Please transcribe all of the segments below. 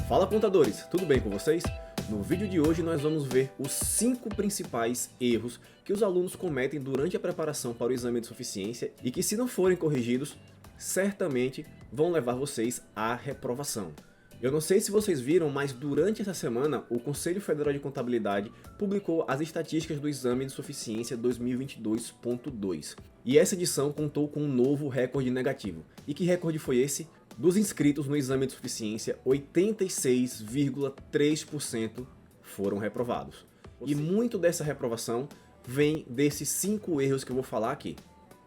Fala contadores, tudo bem com vocês? No vídeo de hoje nós vamos ver os 5 principais erros que os alunos cometem durante a preparação para o exame de suficiência e que, se não forem corrigidos, certamente vão levar vocês à reprovação. Eu não sei se vocês viram, mas durante essa semana o Conselho Federal de Contabilidade publicou as estatísticas do Exame de Suficiência 2022.2. E essa edição contou com um novo recorde negativo. E que recorde foi esse? Dos inscritos no Exame de Suficiência, 86,3% foram reprovados. E muito dessa reprovação vem desses 5 erros que eu vou falar aqui.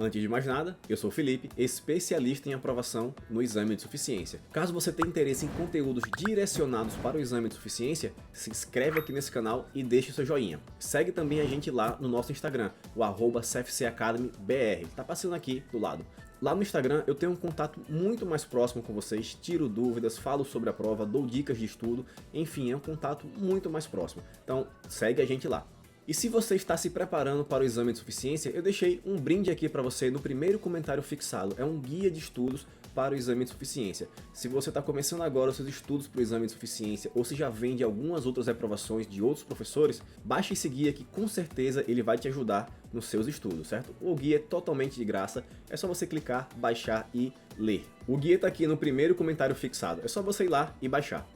Antes de mais nada, eu sou o Felipe, especialista em aprovação no Exame de Suficiência. Caso você tenha interesse em conteúdos direcionados para o Exame de Suficiência, se inscreve aqui nesse canal e deixe seu joinha. Segue também a gente lá no nosso Instagram, o @CFCAcademyBR, tá passando aqui do lado. Lá no Instagram eu tenho um contato muito mais próximo com vocês, tiro dúvidas, falo sobre a prova, dou dicas de estudo, enfim, é um contato muito mais próximo. Então segue a gente lá. E se você está se preparando para o exame de suficiência, eu deixei um brinde aqui para você no primeiro comentário fixado. É um guia de estudos para o exame de suficiência. Se você está começando agora os seus estudos para o exame de suficiência ou se já vem de algumas outras reprovações de outros professores, baixe esse guia que com certeza ele vai te ajudar nos seus estudos, certo? O guia é totalmente de graça, é só você clicar, baixar e ler. O guia está aqui no primeiro comentário fixado, é só você ir lá e baixar.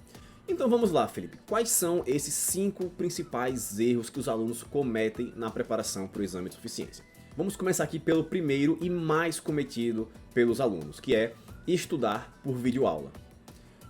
Então vamos lá, Felipe. Quais são esses 5 principais erros que os alunos cometem na preparação para o exame de suficiência? Vamos começar aqui pelo primeiro e mais cometido pelos alunos, que é estudar por videoaula.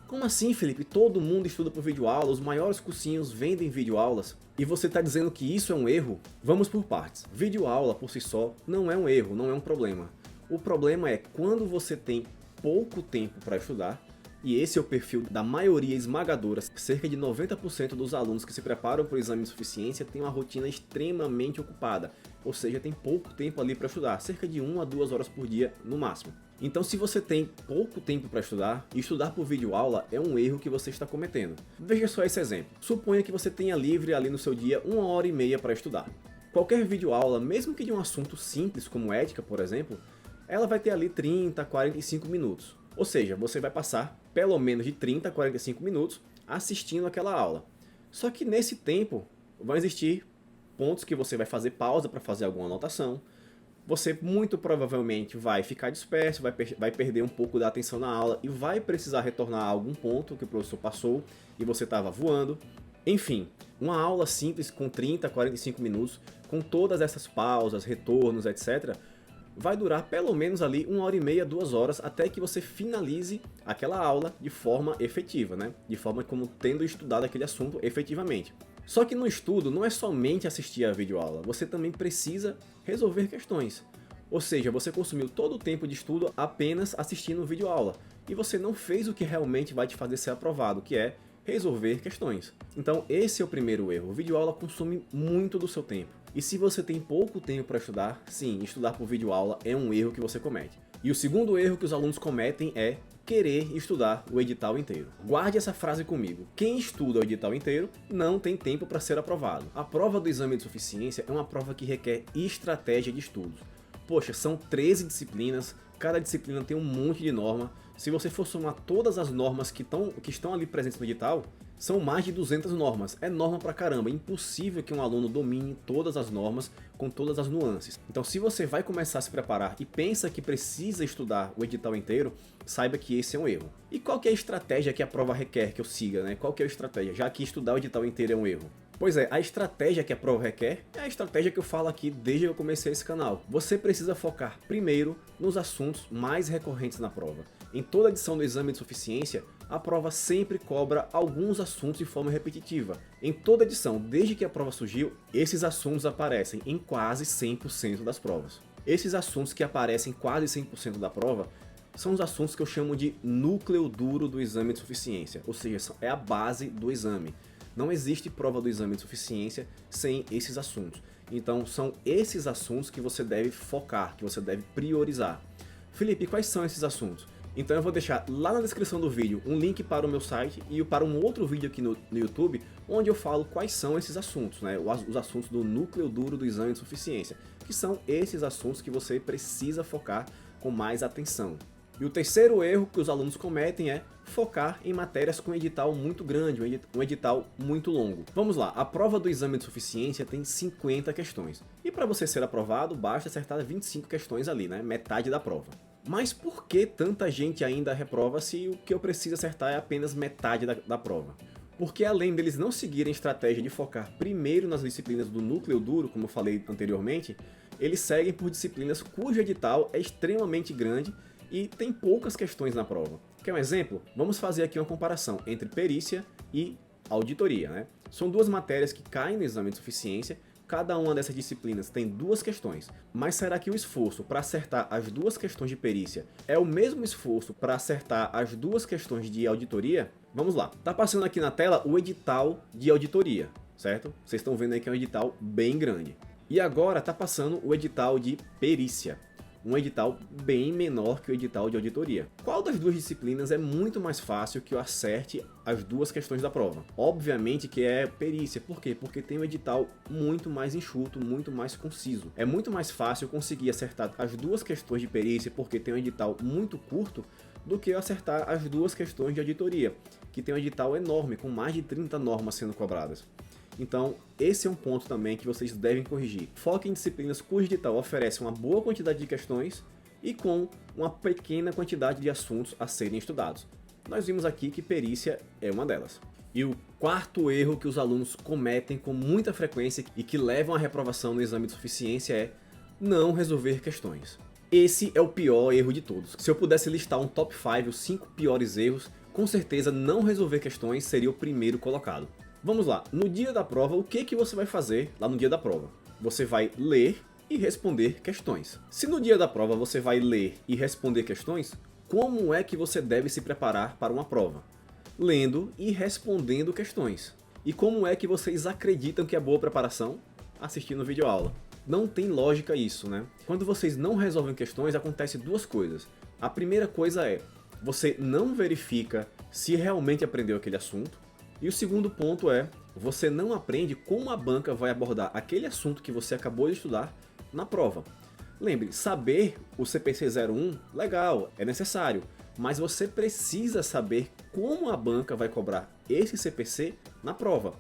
Como assim, Felipe? Todo mundo estuda por videoaula, os maiores cursinhos vendem videoaulas e você está dizendo que isso é um erro? Vamos por partes. Videoaula por si só não é um erro, não é um problema. O problema é quando você tem pouco tempo para estudar. E esse é o perfil da maioria esmagadora. Cerca de 90% dos alunos que se preparam para o exame de suficiência têm uma rotina extremamente ocupada. Ou seja, tem pouco tempo ali para estudar, cerca de 1 a 2 horas por dia no máximo. Então, se você tem pouco tempo para estudar, estudar por videoaula é um erro que você está cometendo. Veja só esse exemplo. Suponha que você tenha livre ali no seu dia 1h30 para estudar. Qualquer videoaula, mesmo que de um assunto simples como ética, por exemplo, ela vai ter ali 30 a 45 minutos. Ou seja, você vai passar pelo menos de 30 a 45 minutos assistindo aquela aula. Só que nesse tempo vão existir pontos que você vai fazer pausa para fazer alguma anotação. Você muito provavelmente vai ficar disperso, vai perder um pouco da atenção na aula e vai precisar retornar a algum ponto que o professor passou e você estava voando. Enfim, uma aula simples com 30 a 45 minutos, com todas essas pausas, retornos, etc., vai durar pelo menos ali 1h30, 2 horas, até que você finalize aquela aula de forma efetiva, né? De forma como tendo estudado aquele assunto efetivamente. Só que no estudo não é somente assistir a videoaula, você também precisa resolver questões. Ou seja, você consumiu todo o tempo de estudo apenas assistindo videoaula, e você não fez o que realmente vai te fazer ser aprovado, que é resolver questões. Então esse é o primeiro erro. O videoaula consome muito do seu tempo. E se você tem pouco tempo para estudar, sim, estudar por videoaula é um erro que você comete. E o segundo erro que os alunos cometem é querer estudar o edital inteiro. Guarde essa frase comigo. Quem estuda o edital inteiro não tem tempo para ser aprovado. A prova do exame de suficiência é uma prova que requer estratégia de estudos. Poxa, são 13 disciplinas, cada disciplina tem um monte de norma. Se você for somar todas as normas que estão ali presentes no edital, são mais de 200 normas. É norma pra caramba, é impossível que um aluno domine todas as normas com todas as nuances. Então, se você vai começar a se preparar e pensa que precisa estudar o edital inteiro, saiba que esse é um erro. E qual que é a estratégia que a prova requer que eu siga, né? Qual que é a estratégia, já que estudar o edital inteiro é um erro? Pois é, a estratégia que a prova requer é a estratégia que eu falo aqui desde que eu comecei esse canal. Você precisa focar primeiro nos assuntos mais recorrentes na prova. Em toda edição do exame de suficiência, a prova sempre cobra alguns assuntos de forma repetitiva. Em toda edição, desde que a prova surgiu, esses assuntos aparecem em quase 100% das provas. Esses assuntos que aparecem em quase 100% da prova são os assuntos que eu chamo de núcleo duro do exame de suficiência, ou seja, é a base do exame. Não existe prova do exame de suficiência sem esses assuntos. Então são esses assuntos que você deve focar, que você deve priorizar. Felipe, quais são esses assuntos? Então eu vou deixar lá na descrição do vídeo um link para o meu site e para um outro vídeo aqui no YouTube, onde eu falo quais são esses assuntos, né? Os assuntos do núcleo duro do exame de suficiência, que são esses assuntos que você precisa focar com mais atenção. E o terceiro erro que os alunos cometem é focar em matérias com edital muito grande, um edital muito longo. Vamos lá, a prova do exame de suficiência tem 50 questões. E para você ser aprovado, basta acertar 25 questões ali, né? Metade da prova. Mas por que tanta gente ainda reprova se o que eu preciso acertar é apenas metade da prova? Porque além deles não seguirem a estratégia de focar primeiro nas disciplinas do núcleo duro, como eu falei anteriormente, eles seguem por disciplinas cujo edital é extremamente grande e tem poucas questões na prova. Quer um exemplo? Vamos fazer aqui uma comparação entre perícia e auditoria, né? São duas matérias que caem no exame de suficiência, cada uma dessas disciplinas tem duas questões, mas será que o esforço para acertar as duas questões de perícia é o mesmo esforço para acertar as duas questões de auditoria? Vamos lá, tá passando aqui na tela o edital de auditoria, certo? Vocês estão vendo aí que é um edital bem grande. E agora tá passando o edital de perícia, um edital bem menor que o edital de auditoria. Qual das duas disciplinas é muito mais fácil que eu acerte as duas questões da prova? Obviamente que é perícia. Por quê? Porque tem um edital muito mais enxuto, muito mais conciso. É muito mais fácil conseguir acertar as duas questões de perícia porque tem um edital muito curto do que eu acertar as duas questões de auditoria, que tem um edital enorme, com mais de 30 normas sendo cobradas. Então, esse é um ponto também que vocês devem corrigir. Foque em disciplinas cujo edital oferece uma boa quantidade de questões e com uma pequena quantidade de assuntos a serem estudados. Nós vimos aqui que perícia é uma delas. E o quarto erro que os alunos cometem com muita frequência e que levam à reprovação no exame de suficiência é não resolver questões. Esse é o pior erro de todos. Se eu pudesse listar um top 5, os 5 piores erros, com certeza não resolver questões seria o primeiro colocado. Vamos lá, no dia da prova, o que você vai fazer lá no dia da prova? Você vai ler e responder questões. Se no dia da prova você vai ler e responder questões, como é que você deve se preparar para uma prova? Lendo e respondendo questões. E como é que vocês acreditam que é boa preparação? Assistindo videoaula. Não tem lógica isso, né? Quando vocês não resolvem questões, acontece duas coisas. A primeira coisa é, você não verifica se realmente aprendeu aquele assunto. E o segundo ponto é, você não aprende como a banca vai abordar aquele assunto que você acabou de estudar na prova. Lembre, saber o CPC 01, legal, é necessário, mas você precisa saber como a banca vai cobrar esse CPC na prova.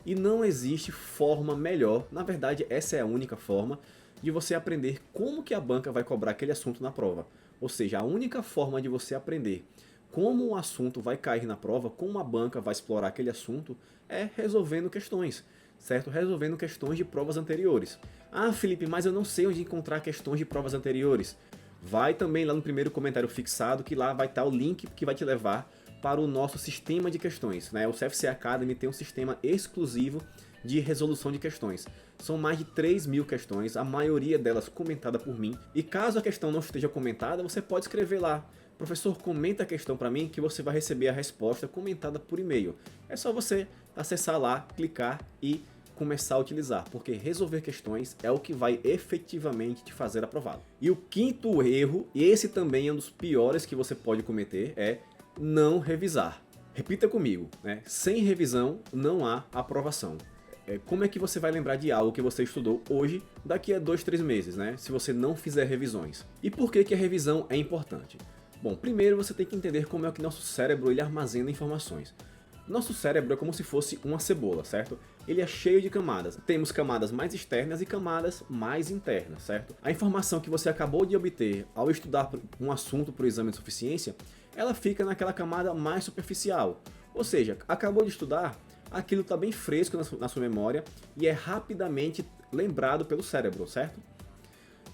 E não existe forma melhor, na verdade essa é a única forma, de você aprender como que a banca vai cobrar aquele assunto na prova. Ou seja, a única forma de você aprender como o assunto vai cair na prova, como a banca vai explorar aquele assunto, é resolvendo questões, certo? Resolvendo questões de provas anteriores. Ah, Felipe, mas eu não sei onde encontrar questões de provas anteriores. Vai também lá no primeiro comentário fixado, que lá vai estar o link que vai te levar para o nosso sistema de questões, né? O CFC Academy tem um sistema exclusivo de resolução de questões. São mais de 3.000 questões, a maioria delas comentada por mim. E caso a questão não esteja comentada, você pode escrever lá: professor, comenta a questão para mim, que você vai receber a resposta comentada por e-mail. É só você acessar lá, clicar e começar a utilizar, porque resolver questões é o que vai efetivamente te fazer aprovado. E o quinto erro, e esse também é um dos piores que você pode cometer, é não revisar. Repita comigo, né? Sem revisão não há aprovação. Como é que você vai lembrar de algo que você estudou hoje, daqui a 2, 3 meses, né? Se você não fizer revisões. E por que a revisão é importante? Bom, primeiro você tem que entender como é que nosso cérebro ele armazena informações. Nosso cérebro é como se fosse uma cebola, certo? Ele é cheio de camadas. Temos camadas mais externas e camadas mais internas, certo? A informação que você acabou de obter ao estudar um assunto para o exame de suficiência, ela fica naquela camada mais superficial. Ou seja, acabou de estudar, aquilo está bem fresco na sua memória e é rapidamente lembrado pelo cérebro, certo?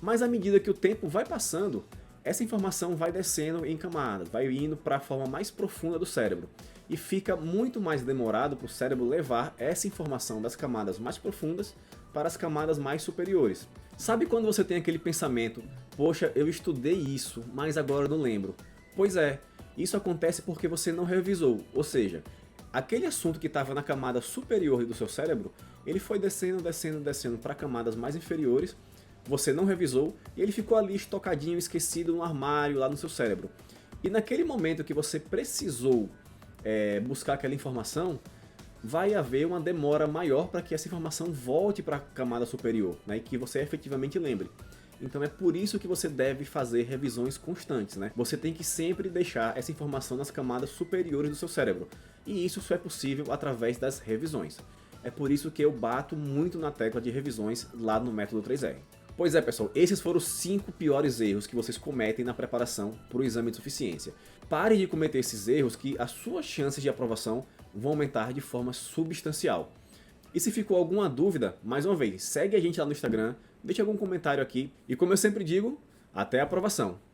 Mas à medida que o tempo vai passando, essa informação vai descendo em camadas, vai indo para a forma mais profunda do cérebro. E fica muito mais demorado para o cérebro levar essa informação das camadas mais profundas para as camadas mais superiores. Sabe quando você tem aquele pensamento: poxa, eu estudei isso, mas agora eu não lembro? Pois é, isso acontece porque você não revisou, ou seja, aquele assunto que estava na camada superior do seu cérebro, ele foi descendo, descendo, descendo para camadas mais inferiores, você não revisou e ele ficou ali estocadinho, esquecido no armário lá no seu cérebro. E naquele momento que você precisou buscar aquela informação, vai haver uma demora maior para que essa informação volte para a camada superior, né, e que você efetivamente lembre. Então é por isso que você deve fazer revisões constantes, né? Você tem que sempre deixar essa informação nas camadas superiores do seu cérebro. E isso só é possível através das revisões. É por isso que eu bato muito na tecla de revisões lá no método 3R. Pois é, pessoal, esses foram os 5 piores erros que vocês cometem na preparação para o exame de suficiência. Pare de cometer esses erros que as suas chances de aprovação vão aumentar de forma substancial. E se ficou alguma dúvida, mais uma vez, segue a gente lá no Instagram, deixa algum comentário aqui e como eu sempre digo, até a aprovação!